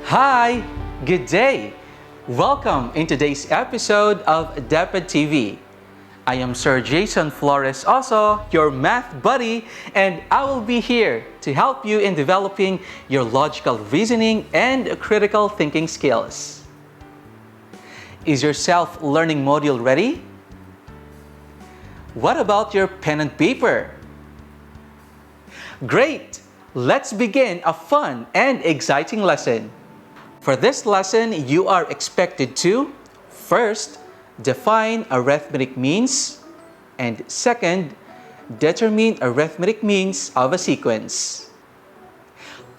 Hi, good day. Welcome in today's episode of DepEd TV. I am Sir Jayson Flores, also your math buddy, and I will be here to help you in developing your logical reasoning and critical thinking skills. Is your self-learning module ready? What about your pen and paper? Great! Let's begin a fun and exciting lesson. For this lesson, you are expected to, first, define arithmetic means, and second, determine arithmetic means of a sequence.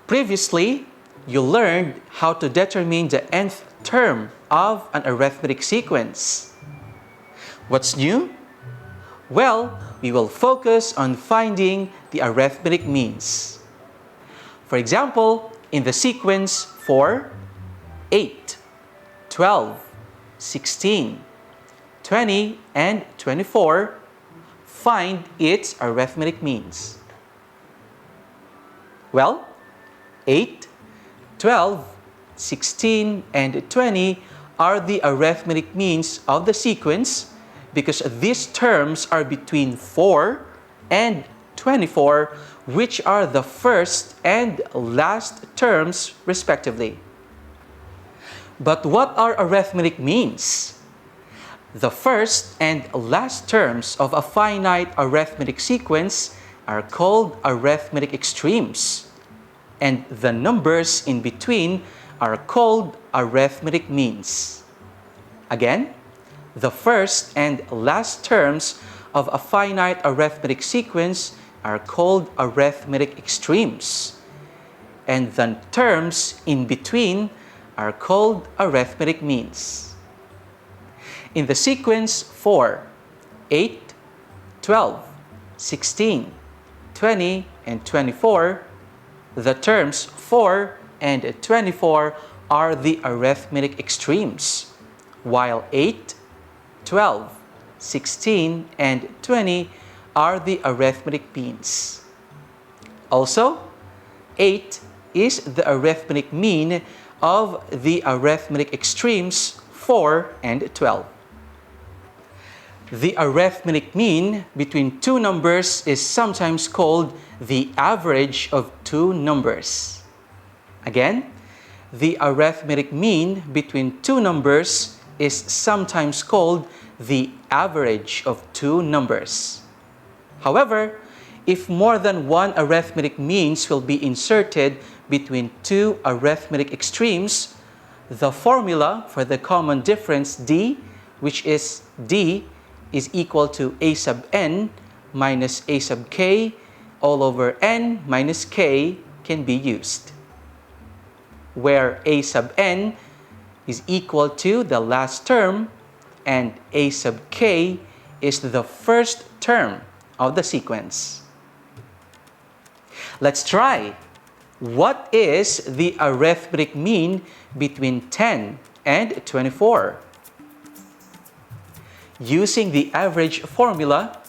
Previously, you learned how to determine the nth term of an arithmetic sequence. What's new? Well, we will focus on finding the arithmetic means. For example, in the sequence 4, 8, 12, 16, 20, and 24, find its arithmetic means. Well, 8, 12, 16, and 20 are the arithmetic means of the sequence because these terms are between 4 and 24, which are the first and last terms respectively. But what are arithmetic means? The first and last terms of a finite arithmetic sequence are called arithmetic extremes, and the numbers in between are called arithmetic means. Again, the first and last terms of a finite arithmetic sequence are called arithmetic extremes, and the terms in between are called arithmetic means. In the sequence 4, 8, 12, 16, 20, and 24, the terms 4 and 24 are the arithmetic extremes, while 8, 12, 16, and 20 are the arithmetic means. Also, 8 is the arithmetic mean of the arithmetic extremes 4 and 12. The arithmetic mean between two numbers is sometimes called the average of two numbers. Again, the arithmetic mean between two numbers is sometimes called the average of two numbers. However, if more than one arithmetic means will be inserted between two arithmetic extremes, the formula for the common difference d, which is d is equal to a sub n minus a sub k all over n minus k can be used, where a sub n is equal to the last term and a sub k is the first term of the sequence. Let's try. What is the arithmetic mean between 10 and 24? Using the average formula,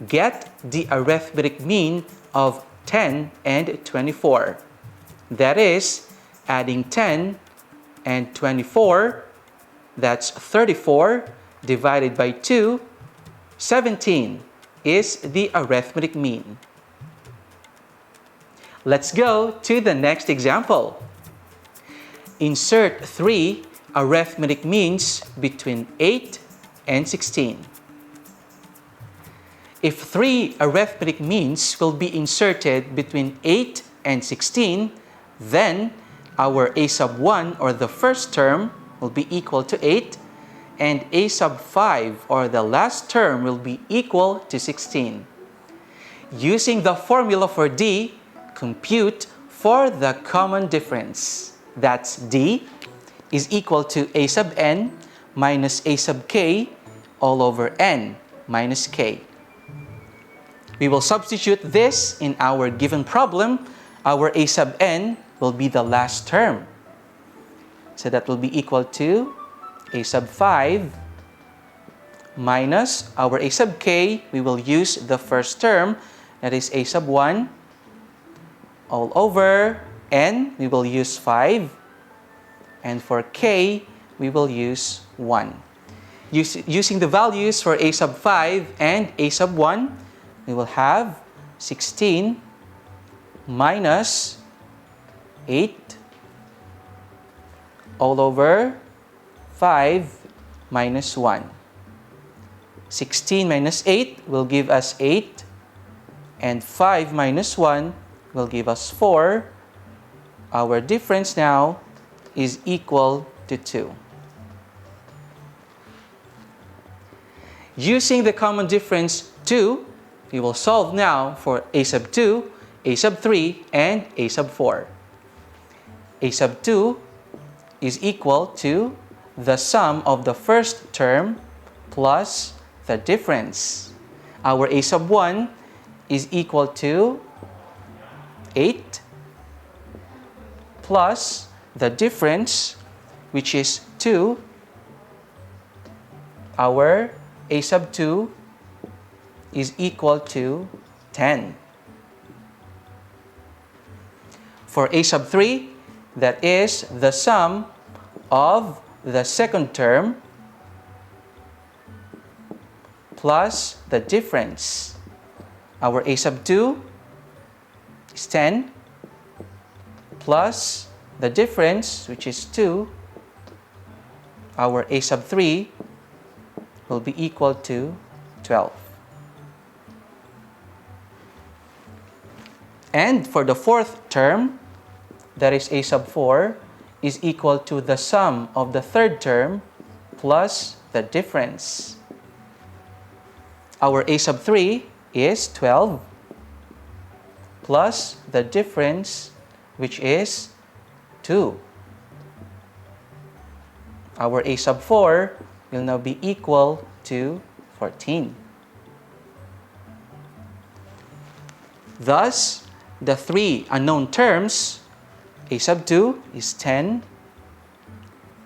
get the arithmetic mean of 10 and 24. That is, adding 10 and 24, that's 34, divided by 2, 17 is the arithmetic mean. Let's go to the next example. Insert 3 arithmetic means between 8 and 16. If 3 arithmetic means will be inserted between 8 and 16, then our a sub 1 or the first term will be equal to 8 and a sub 5 or the last term will be equal to 16. Using the formula for d, compute for the common difference. That's d is equal to a sub n minus a sub k all over n minus k. We will substitute this in our given problem. Our a sub n will be the last term. So that will be equal to a sub 5 minus our a sub k. We will use the first term, that is a sub 1 all over n. We will use 5 and for k, we will use 1. Using the values for a sub 5 and a sub 1, we will have 16 minus 8 all over 5 minus 1. 16 minus 8 will give us 8, and 5 minus 1 will give us 4. Our difference now is equal to 2. Using the common difference 2, we will solve now for a sub 2, a sub 3, and a sub 4. A sub 2 is equal to the sum of the first term plus the difference. Our a sub 1 is equal to 8 plus the difference, which is 2. Our a sub 2 is equal to 10. For a sub 3, that is the sum of the second term plus the difference. Our a sub 2 is 10 plus the difference, which is 2. Our a sub 3 will be equal to 12. And for the fourth term, that is a sub 4, is equal to the sum of the third term plus the difference. Our a sub 3 is 12 plus the difference, which is 2. Our a sub 4 will now be equal to 14. Thus, the three unknown terms, a sub 2 is 10,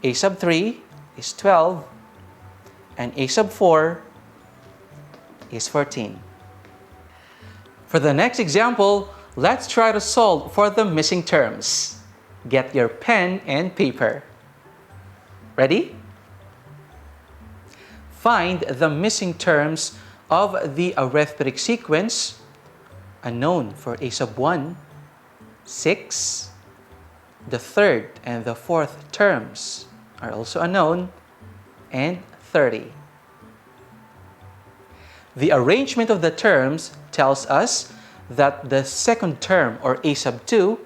a sub 3 is 12, and a sub 4 is 14. For the next example, let's try to solve for the missing terms. Get your pen and paper. Ready? Find the missing terms of the arithmetic sequence unknown for a sub 1, 6. The third and the fourth terms are also unknown, and 30. The arrangement of the terms tells us that the second term, or a sub 2,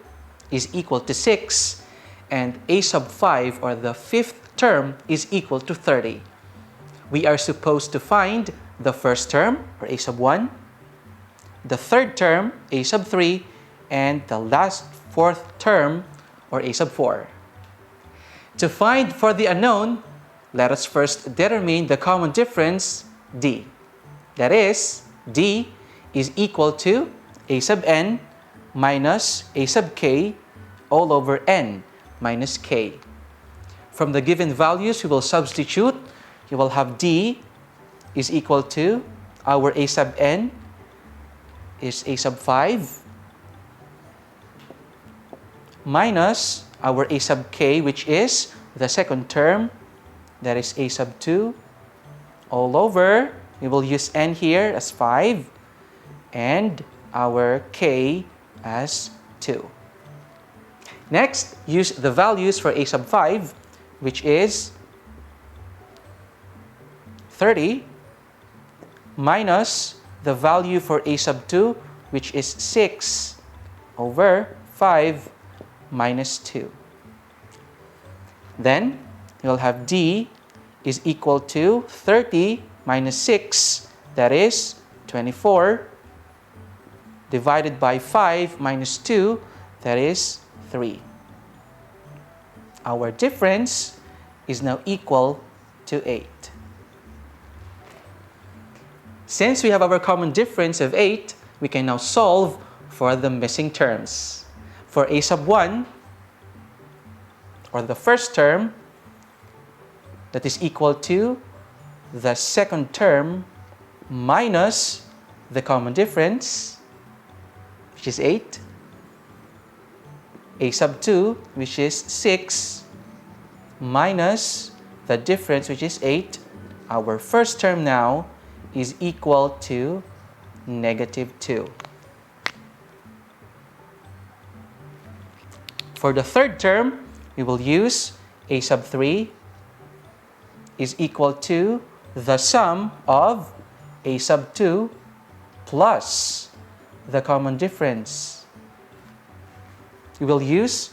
is equal to 6, and a sub 5, or the fifth term, is equal to 30. We are supposed to find the first term, or a sub 1, the third term, a sub 3, and the last fourth term, or a sub 4. To find for the unknown, let us first determine the common difference, d. That is, d is equal to a sub n minus a sub k all over n minus k. From the given values, we will substitute. You will have d is equal to our a sub n is a sub 5 minus our a sub k, which is the second term, that is a sub 2 all over, we will use n here as 5 and our k as 2. Next, use the values for a sub 5, which is 30 minus the value for a sub 2, which is 6 over 5 minus 2. Then, you'll have d is equal to 30 minus 6, that is 24, divided by 5 minus 2, that is 3. Our difference is now equal to 8. Since we have our common difference of 8, we can now solve for the missing terms. For a sub 1, or the first term, that is equal to the second term minus the common difference, which is 8. A sub 2, which is 6, minus the difference, which is 8. Our first term now is equal to -2. For the third term, we will use a sub 3 is equal to the sum of a sub 2 plus the common difference. We will use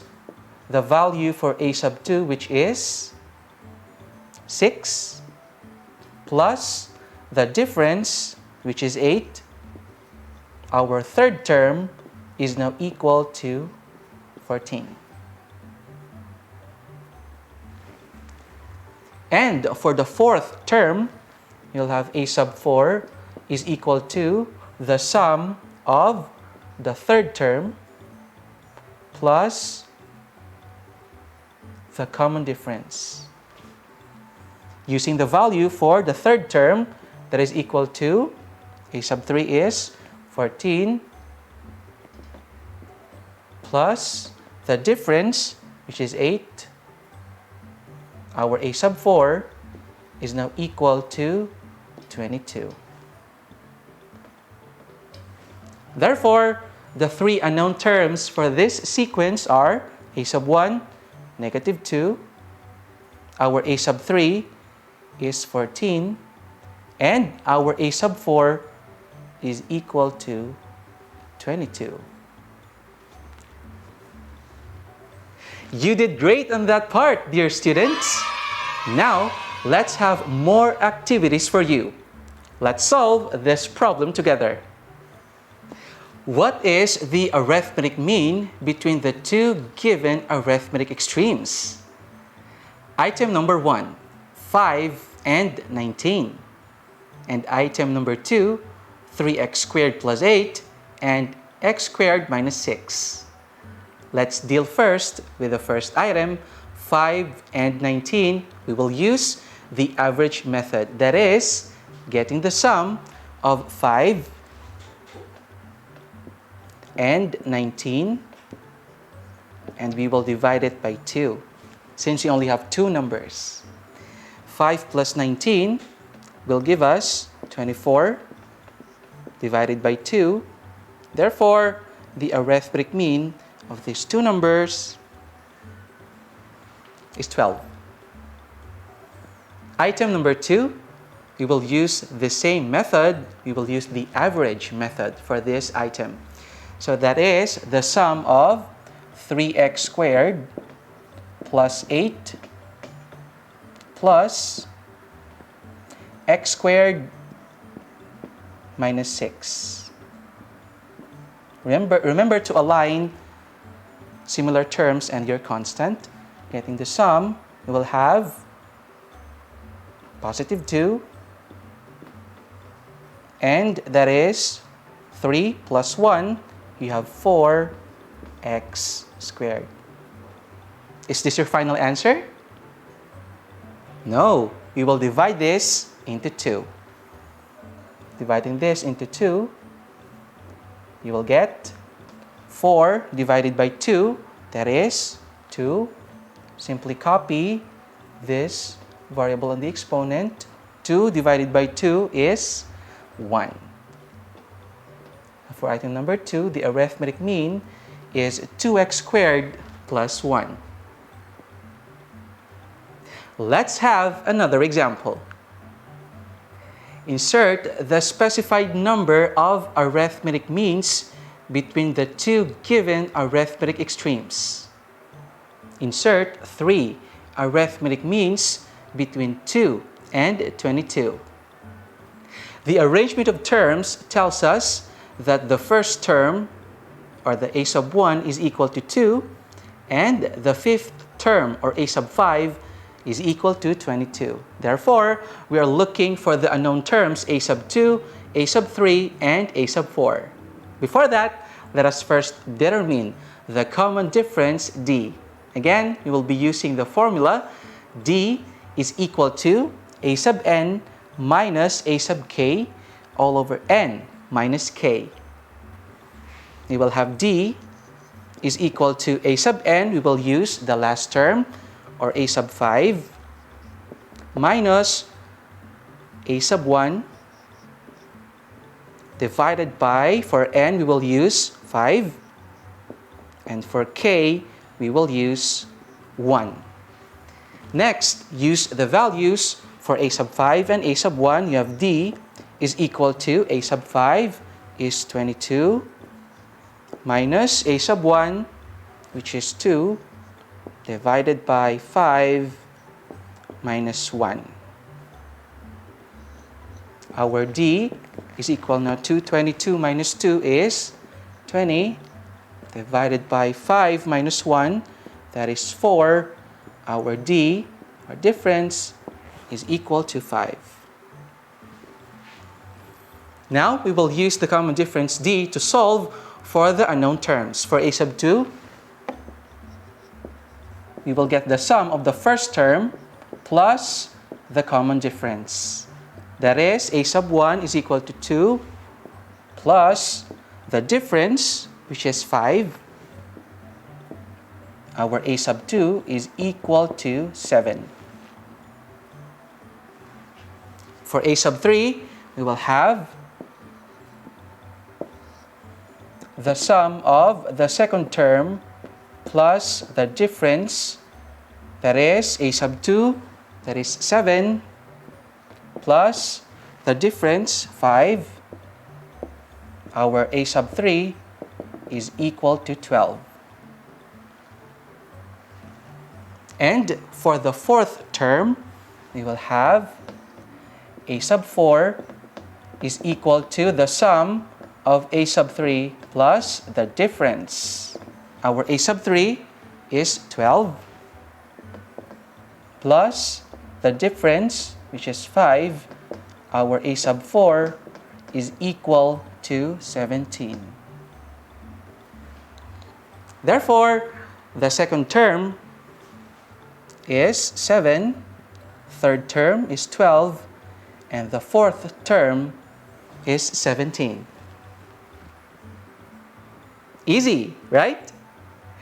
the value for a sub 2, which is 6, plus the difference, which is 8. Our third term is now equal to 14. And for the fourth term, you'll have a sub 4 is equal to the sum of the third term plus the common difference. Using the value for the third term, that is equal to a sub 3 is 14 plus the difference, which is 8. Our a sub 4 is now equal to 22. Therefore, the three unknown terms for this sequence are a sub 1, -2, our a sub 3 is 14, and our a sub 4 is equal to 22. You did great on that part, dear students. Now, let's have more activities for you. Let's solve this problem together. What is the arithmetic mean between the two given arithmetic extremes? Item number 1, 5 and 19. And item number 2, 3x squared plus 8 and x squared minus 6. Let's deal first with the first item, 5 and 19. We will use the average method. That is, getting the sum of 5 and 19, and we will divide it by 2, since we only have two numbers. 5 plus 19 will give us 24 divided by 2. Therefore, the arithmetic mean of these two numbers is 12. Item number 2, we will use the same method. We will use the average method for this item. So that is the sum of 3x squared plus 8 plus x squared minus 6. Remember to align similar terms and your constant. Getting the sum, we will have positive 2, and that is 3 plus 1, you have 4x squared. Is this your final answer? No, we will divide this into 2. Dividing this into 2, you will get 4 divided by 2, that is 2. Simply copy this variable on the exponent. 2 divided by 2 is 1. For item number 2, the arithmetic mean is 2x squared plus 1. Let's have another example. Insert the specified number of arithmetic means between the two given arithmetic extremes. Insert 3 arithmetic means between 2 and 22. The arrangement of terms tells us that the first term, or the a sub 1, is equal to 2, and the fifth term, or a sub 5, is equal to 22. Therefore, we are looking for the unknown terms a sub 2, a sub 3, and a sub 4. Before that, let us first determine the common difference d. Again, we will be using the formula d is equal to a sub n minus a sub k all over n minus k. We will have d is equal to a sub n. We will use the last term, or a sub 5 minus a sub 1 divided by, for n we will use 5, and for k we will use 1. Next, use the values for a sub 5 and a sub 1. You have d is equal to a sub 5 is 22 minus a sub 1, which is 2, divided by 5 minus 1. Our d is equal now to 22 minus 2 is 20, divided by 5 minus 1, that is 4. Our d, our difference, is equal to 5. Now, we will use the common difference d to solve for the unknown terms. For a sub 2, we will get the sum of the first term plus the common difference. That is, a sub 1 is equal to 2 plus the difference, which is 5. Our a sub 2 is equal to 7. For a sub 3, we will have the sum of the second term plus the difference, that is a sub 2, that is 7, plus the difference, 5. Our a sub 3 is equal to 12. And for the fourth term, we will have a sub 4 is equal to the sum of a sub 3 plus the difference. Our a sub 3 is 12 plus the difference, which is 5. Our a sub 4 is equal to 17. Therefore, the second term is 7, third term is 12, and the fourth term is 17. Easy, right?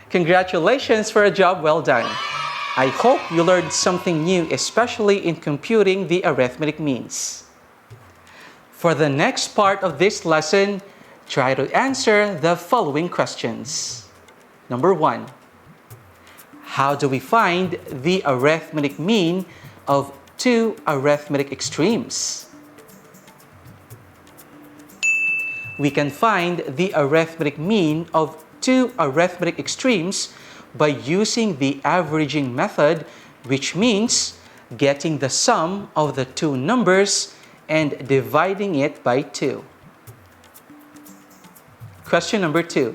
Congratulations for a job well done. I hope you learned something new, especially in computing the arithmetic means. For the next part of this lesson, try to answer the following questions. Number 1. How do we find the arithmetic mean of two arithmetic extremes? We can find the arithmetic mean of two arithmetic extremes by using the averaging method, which means getting the sum of the two numbers and dividing it by 2. Question number 2.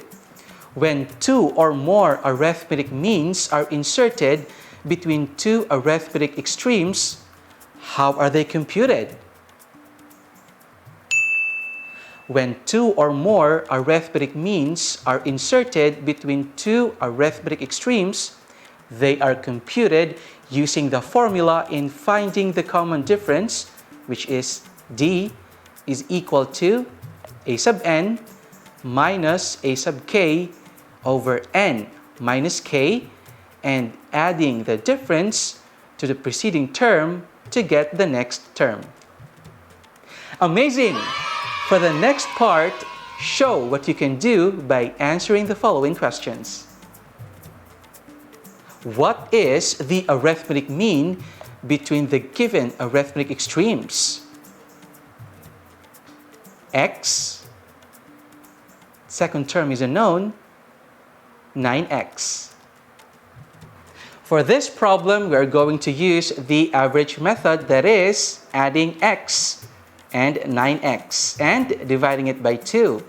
When two or more arithmetic means are inserted between two arithmetic extremes, how are they computed? When two or more arithmetic means are inserted between two arithmetic extremes, they are computed using the formula in finding the common difference, which is d is equal to a sub n minus a sub k over n minus k, and adding the difference to the preceding term to get the next term. Amazing! For the next part, show what you can do by answering the following questions. What is the arithmetic mean between the given arithmetic extremes? X, second term is unknown, 9x. For this problem, we are going to use the average method, that is, adding x and 9x and dividing it by 2.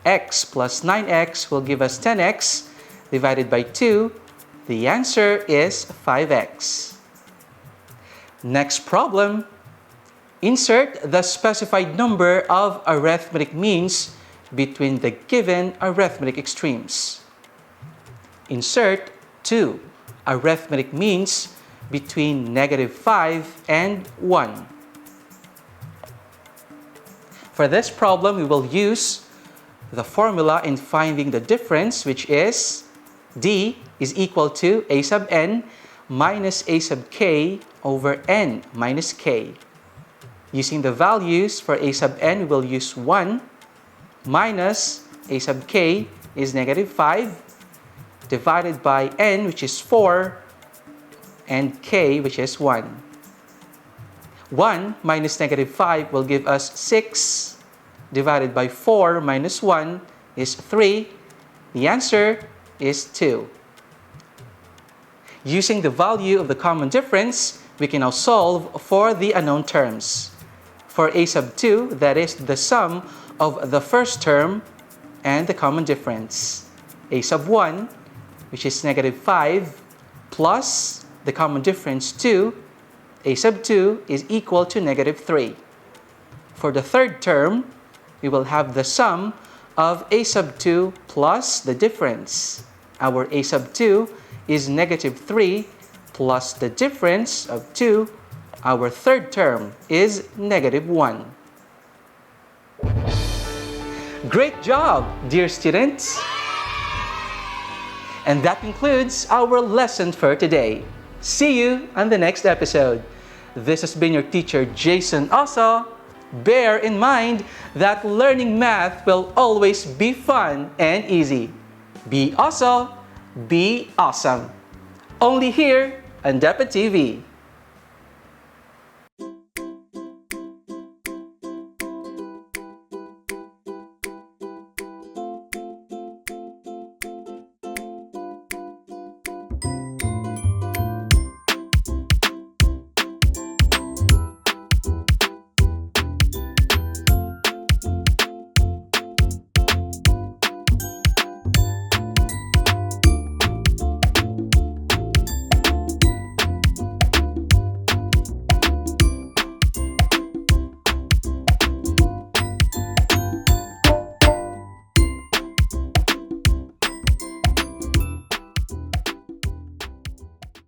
X plus 9x will give us 10x divided by 2. The answer is 5x. Next problem. Insert the specified number of arithmetic means between the given arithmetic extremes. Insert 2 arithmetic means between -5 and 1. For this problem, we will use the formula in finding the difference, which is d is equal to a sub n minus a sub k over n minus k. Using the values for a sub n, we will use 1 minus a sub k is negative 5 divided by n, which is 4, and k, which is 1. 1 minus negative 5 will give us 6 divided by 4 minus 1 is 3. The answer is 2. Using the value of the common difference, we can now solve for the unknown terms. For a sub 2, that is the sum of the first term and the common difference. A sub 1, which is negative 5, plus the common difference 2, a sub 2 is equal to negative 3. For the third term, we will have the sum of a sub 2 plus the difference. Our a sub 2 is negative 3 plus the difference of 2. Our third term is negative 1. Great job, dear students! And that concludes our lesson for today. See you on the next episode. This has been your teacher, Jayson. Also, bear in mind that learning math will always be fun and easy. Be also, be awesome. Only here on DepEd TV.